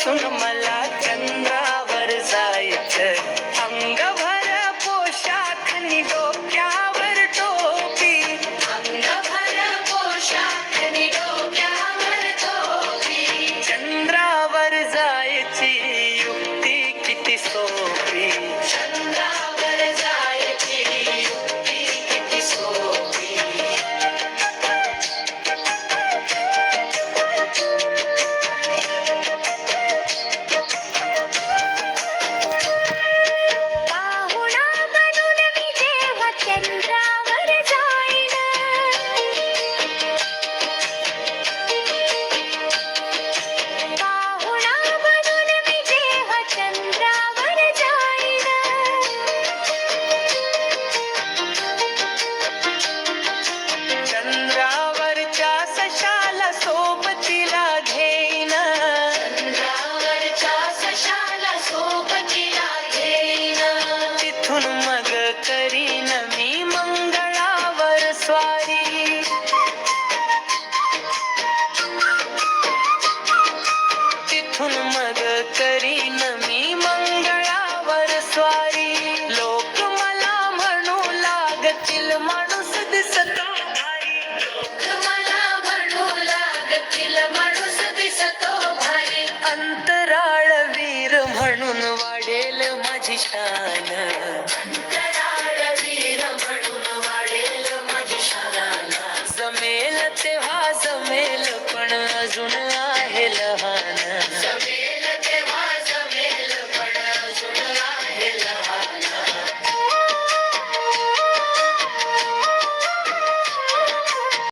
बसून मला चंद्रावर जायचं. अंगभर पोशाख नि डोक्यावर टोपी, अंगभर पोशाख नि डोक्यावर टोपी. चंद्रावर जायची युक्ती किती सोपी. चंद्रावर जायची युक्ती किती सोपी. पाहुणा बनून मी जेव्हा चंद्रावर जाईन, पाहुणा बनून मी जेव्हा चंद्रावर जाईन, चंद्रावरच्या सशाला सोबतीला घेईन. चंद्रावरच्या सशाला सोबतीला घेईन. तिथून मग करीन मी मंगळावर स्वारी. तिथून मग करीन मी मंगळावर स्वारी. लोक मला म्हणू लागतील माणूस दिसतो भारी. मला म्हणू लागतील माणूस दिसतो भारी. अंतराळ वीर म्हणून वाढेल माझी शान. अंतराळवीर म्हणून वाढेल माझी शान. जमेल तेव्हा जमेल पण अजून आहे लहान.